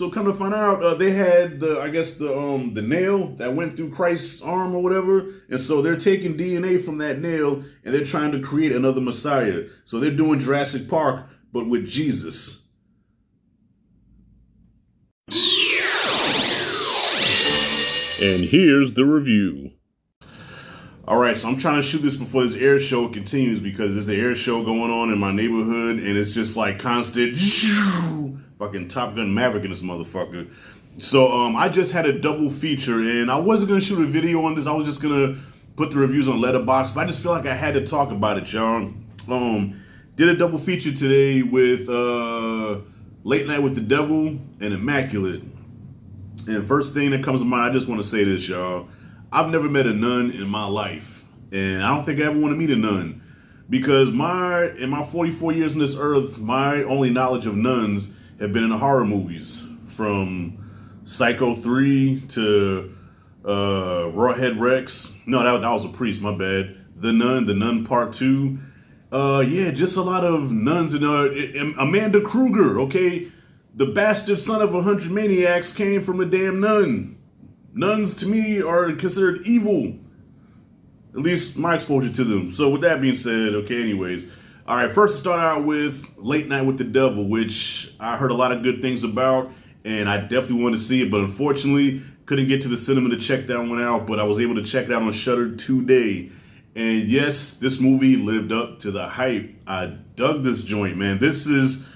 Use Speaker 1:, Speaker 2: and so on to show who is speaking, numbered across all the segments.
Speaker 1: So come to find out, they had the nail that went through Christ's arm or whatever, and so they're taking DNA from that nail and they're trying to create another Messiah. So they're doing Jurassic Park, but with Jesus. And here's the review. All right, so I'm trying to shoot this before this air show continues because there's an air show going on in my neighborhood and it's just like constant fucking Top Gun Maverick in this motherfucker. So I just had a double feature and I wasn't going to shoot a video on this. I was just going to put the reviews on Letterboxd, but I just feel like I had to talk about it, y'all. Did a double feature today with Late Night with the Devil and Immaculate. And first thing that comes to mind, I just want to say this, y'all. I've never met a nun in my life, and I don't think I ever want to meet a nun, because in my 44 years on this earth, my only knowledge of nuns have been in the horror movies, from Psycho 3 to Rawhead Rex. No, that was a priest, my bad. The Nun Part 2. Yeah, just a lot of nuns. And Amanda Kruger, okay? The bastard son of 100 maniacs came from a damn nun. Nuns, to me, are considered evil. At least my exposure to them. So with that being said, okay, anyways. All right, first to start out with Late Night with the Devil, which I heard a lot of good things about, and I definitely wanted to see it, but unfortunately, couldn't get to the cinema to check that one out, but I was able to check it out on Shudder today. And yes, this movie lived up to the hype. I dug this joint, man. This is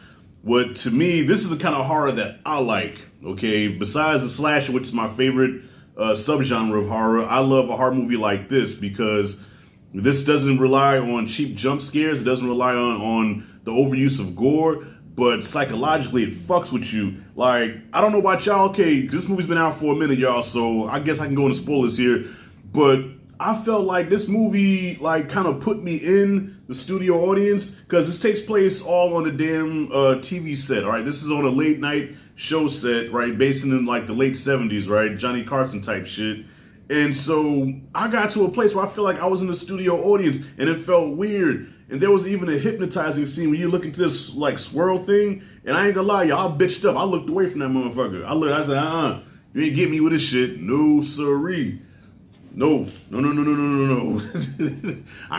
Speaker 1: the kind of horror that I like, okay? Besides the slasher, which is my favorite subgenre of horror, I love a horror movie like this because this doesn't rely on cheap jump scares. It doesn't rely on the overuse of gore, but psychologically it fucks with you. Like, I don't know about y'all, okay, this movie's been out for a minute, y'all, so I guess I can go into spoilers here, but I felt like this movie like kind of put me in the studio audience because this takes place all on a damn TV set, all right? This is on a late night show set, right? Based in like the late 70s, right? Johnny Carson type shit. And so I got to a place where I feel like I was in the studio audience and it felt weird. And there was even a hypnotizing scene where you look into this like swirl thing. And I ain't gonna lie, y'all, I bitched up. I looked away from that motherfucker. I said, you ain't get me with this shit. No, siree. No. I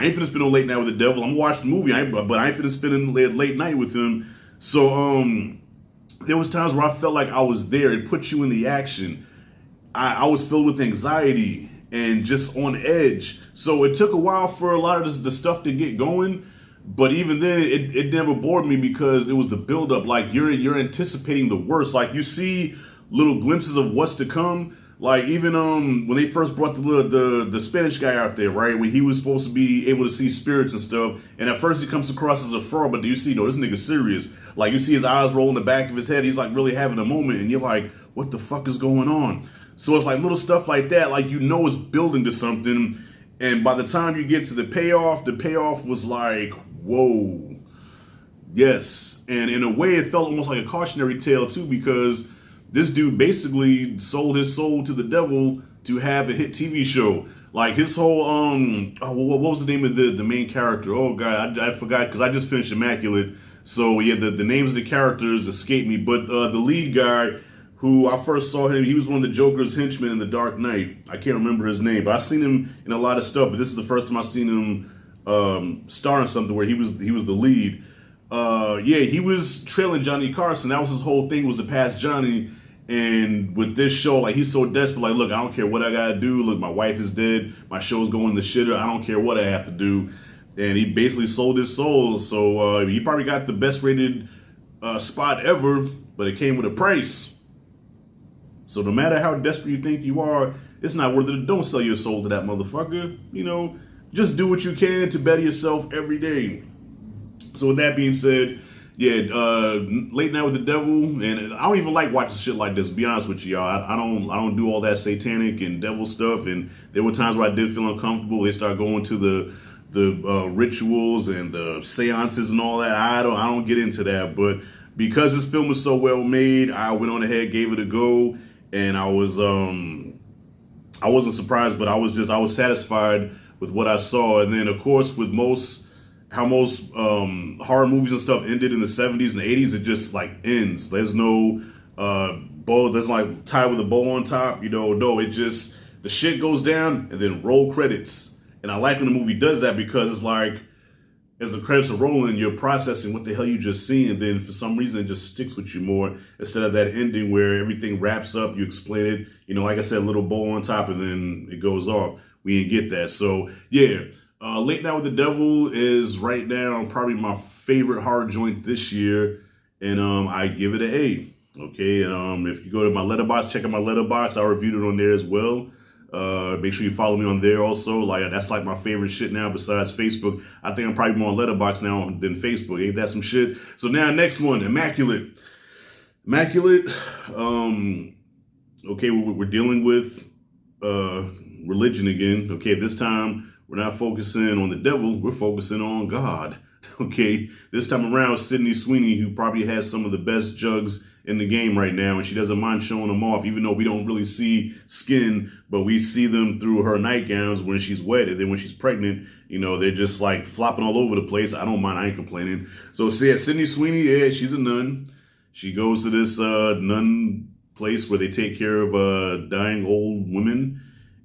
Speaker 1: ain't finna spend no late night with the devil. I'm gonna watch the movie, but I ain't finna spend a late night with him. So there was times where I felt like I was there. It put you in the action. I was filled with anxiety and just on edge. So it took a while for a lot of the stuff to get going. But even then, it never bored me because it was the buildup. Like you're anticipating the worst. Like you see little glimpses of what's to come. Like even when they first brought the Spanish guy out there, right? When he was supposed to be able to see spirits and stuff, and at first he comes across as a fraud, but do you see, no, this nigga's serious. Like you see his eyes roll in the back of his head, he's like really having a moment, and you're like, what the fuck is going on? So it's like little stuff like that, like you know it's building to something, and by the time you get to the payoff was like, whoa, yes. And in a way it felt almost like a cautionary tale too, because this dude basically sold his soul to the devil to have a hit TV show. Like his whole, what was the name of the main character? Oh God, I forgot because I just finished Immaculate. So yeah, the names of the characters escape me. But the lead guy, who I first saw him, he was one of the Joker's henchmen in The Dark Knight. I can't remember his name, but I've seen him in a lot of stuff. But this is the first time I've seen him star in something where he was the lead. Yeah, he was trailing Johnny Carson. That was his whole thing, was to pass Johnny. And with this show, like he's so desperate, like, look, I don't care what I gotta do. Look, my wife is dead. My show's going in the shitter. I don't care what I have to do. And he basically sold his soul. So he probably got the best rated spot ever, but it came with a price. So no matter how desperate you think you are, it's not worth it. Don't sell your soul to that motherfucker. You know, just do what you can to better yourself every day. So with that being said, yeah, Late Night with the Devil, and I don't even like watching shit like this, to be honest with you, y'all. I don't do all that satanic and devil stuff, and there were times where I did feel uncomfortable. They start going to the rituals and the seances and all that. I don't get into that, but because this film was so well made, I went on ahead, gave it a go, and I wasn't surprised, but I was satisfied with what I saw. And then of course with how most horror movies and stuff ended in the 70s and 80s, it just like ends. There's no Bow doesn't like tie with a bow on top. No, it just the shit goes down and then roll credits. And I like when the movie does that because it's like as the credits are rolling, you're processing what the hell you just seen, and then for some reason it just sticks with you more instead of that ending where everything wraps up, you explain it, like I said, a little bow on top, and then it goes off. We didn't get that. So yeah, Late Night with the Devil is right now probably my favorite horror joint this year, and I give it an A. Okay, if you go to my letterbox, check out my letterbox. I reviewed it on there as well. Make sure you follow me on there also. Like that's like my favorite shit now besides Facebook. I think I'm probably more on Letterboxd now than Facebook. Ain't that some shit? So now next one, Immaculate. Immaculate. Okay, we're dealing with religion again. Okay, this time we're not focusing on the devil. We're focusing on God. Okay, this time around, Sydney Sweeney, who probably has some of the best jugs in the game right now, and she doesn't mind showing them off, even though we don't really see skin, but we see them through her nightgowns when she's wet, and then when she's pregnant, they're just like flopping all over the place. I don't mind, I ain't complaining. So yeah, Sydney Sweeney, yeah, she's a nun. She goes to this nun place where they take care of dying old women,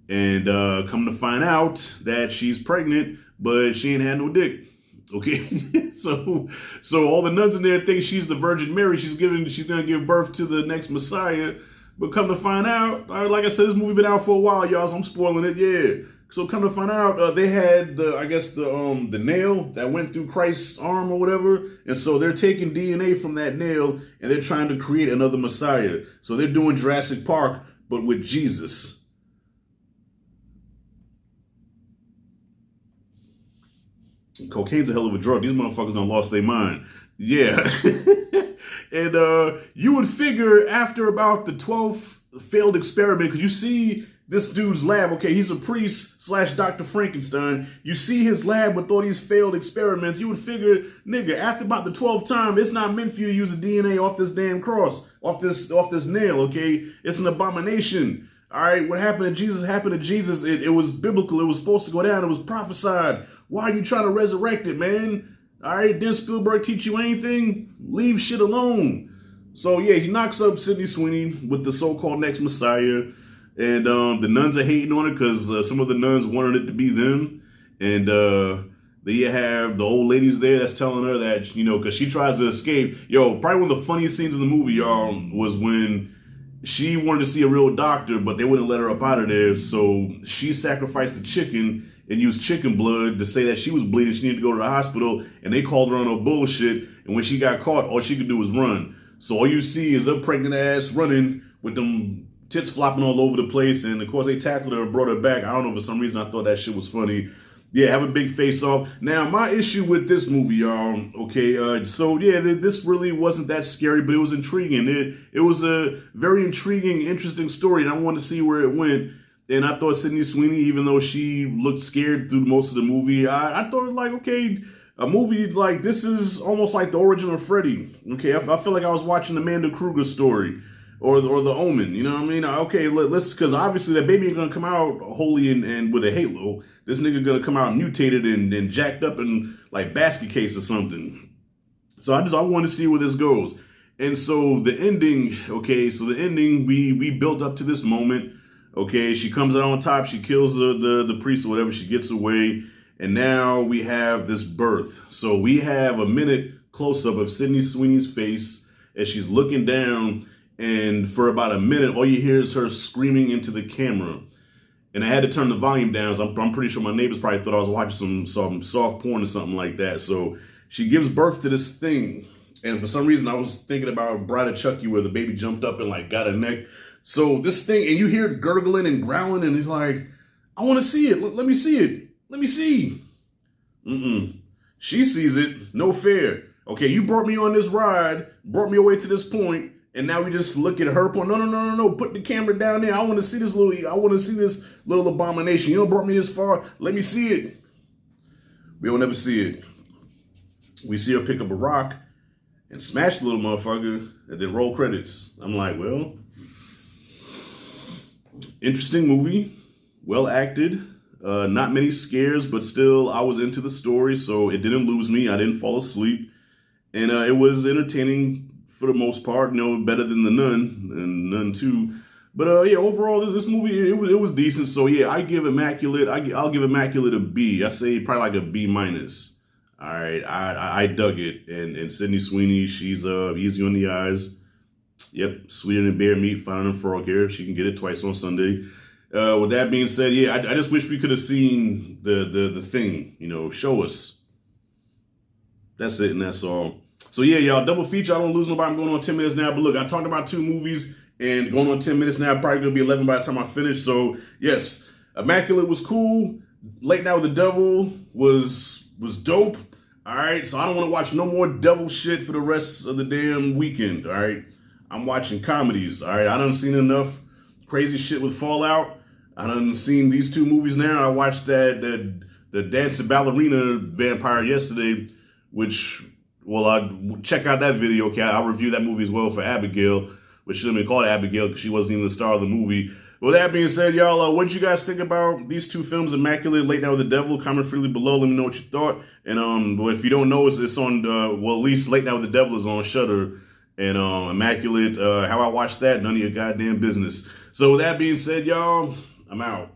Speaker 1: and come to find out that she's pregnant, but she ain't had no dick. Okay, so all the nuns in there think she's the Virgin Mary. She's gonna give birth to the next Messiah, but come to find out, like I said, this movie been out for a while, y'all. So I'm spoiling it, yeah. So come to find out, they had the nail that went through Christ's arm or whatever, and so they're taking DNA from that nail and they're trying to create another Messiah. So they're doing Jurassic Park, but with Jesus. Cocaine's a hell of a drug. These motherfuckers done lost their mind. Yeah. And you would figure after about the 12th failed experiment, because you see this dude's lab, okay, he's a priest / Dr. Frankenstein. You see his lab with all these failed experiments. You would figure, nigga, after about the 12th time, it's not meant for you to use the DNA off this damn cross, off this nail, okay? It's an abomination. All right, what happened to Jesus happened to Jesus. It was biblical. It was supposed to go down. It was prophesied. Why are you trying to resurrect it, man? All right, didn't Spielberg teach you anything? Leave shit alone. So yeah, he knocks up Sydney Sweeney with the so-called next Messiah. And the nuns are hating on it because some of the nuns wanted it to be them. And then you have the old ladies there that's telling her that, because she tries to escape. Yo, probably one of the funniest scenes in the movie, y'all, was when she wanted to see a real doctor, but they wouldn't let her up out of there. So she sacrificed a chicken and used chicken blood to say that she was bleeding. She needed to go to the hospital, and they called her on her bullshit. And when she got caught, all she could do was run. So all you see is a pregnant ass running with them tits flopping all over the place. And of course, they tackled her and brought her back. I don't know, for some reason, I thought that shit was funny. Yeah, have a big face off. Now, my issue with this movie, y'all, okay, so yeah, this really wasn't that scary, but it was intriguing. It was a very intriguing, interesting story, and I wanted to see where it went. And I thought Sydney Sweeney, even though she looked scared through most of the movie, I thought, like, okay, a movie like this is almost like the origin of Freddy. Okay, I feel like I was watching Amanda Kruger story. Or the Omen, you know what I mean? Okay, let's, because obviously that baby ain't gonna come out holy and with a halo. This nigga gonna come out mutated and jacked up in like basket case or something. So I want to see where this goes. And so the ending, okay, we built up to this moment. Okay, she comes out on top, she kills the priest or whatever, she gets away, and now we have this birth. So we have a minute close-up of Sydney Sweeney's face as she's looking down. And for about a minute, all you hear is her screaming into the camera. And I had to turn the volume down. So I'm pretty sure my neighbors probably thought I was watching some soft porn or something like that. So she gives birth to this thing. And for some reason, I was thinking about Bride of Chucky where the baby jumped up and like got a neck. So this thing, and you hear it gurgling and growling. And he's like, I want to see it. Let me see it. Let me see. She sees it. No fair. Okay, you brought me on this ride, brought me away to this point. And now we just look at her point. No. Put the camera down there. I want to see this little abomination. You brought me this far. Let me see it. We don't ever see it. We see her pick up a rock and smash the little motherfucker and then roll credits. I'm like, well, interesting movie. Well acted. Not many scares, but still I was into the story. So it didn't lose me. I didn't fall asleep. And it was entertaining for the most part. Better than The Nun and Nun 2. But yeah, overall, this movie it was decent. So yeah, I give Immaculate. I'll give Immaculate a B. I say probably like a B minus. All right, I dug it, and Sydney Sweeney, she's easy on the eyes. Yep, sweeter than bear meat, finer than frog hair. She can get it twice on Sunday. With that being said, yeah, I just wish we could have seen the thing. Show us. That's it, and that's all. So yeah, y'all, double feature. I don't lose nobody. I'm going on 10 minutes now. But look, I talked about 2 movies. And going on 10 minutes now, probably going to be 11 by the time I finish. So, yes, Immaculate was cool. Late Night with the Devil was dope. All right, so I don't want to watch no more devil shit for the rest of the damn weekend. All right, I'm watching comedies. All right, I done seen enough crazy shit with Fallout. I done seen these 2 movies now. I watched the Dancing Ballerina Vampire yesterday, which, well, I check out that video. Okay, I'll review that movie as well for Abigail, which should have been called Abigail because she wasn't even the star of the movie. With that being said, y'all, what did you guys think about these 2 films, Immaculate, Late Night with the Devil? Comment freely below. Let me know what you thought. And well, if you don't know, it's on, well, at least Late Night with the Devil is on Shudder. And Immaculate, how I watched that, none of your goddamn business. So with that being said, y'all, I'm out.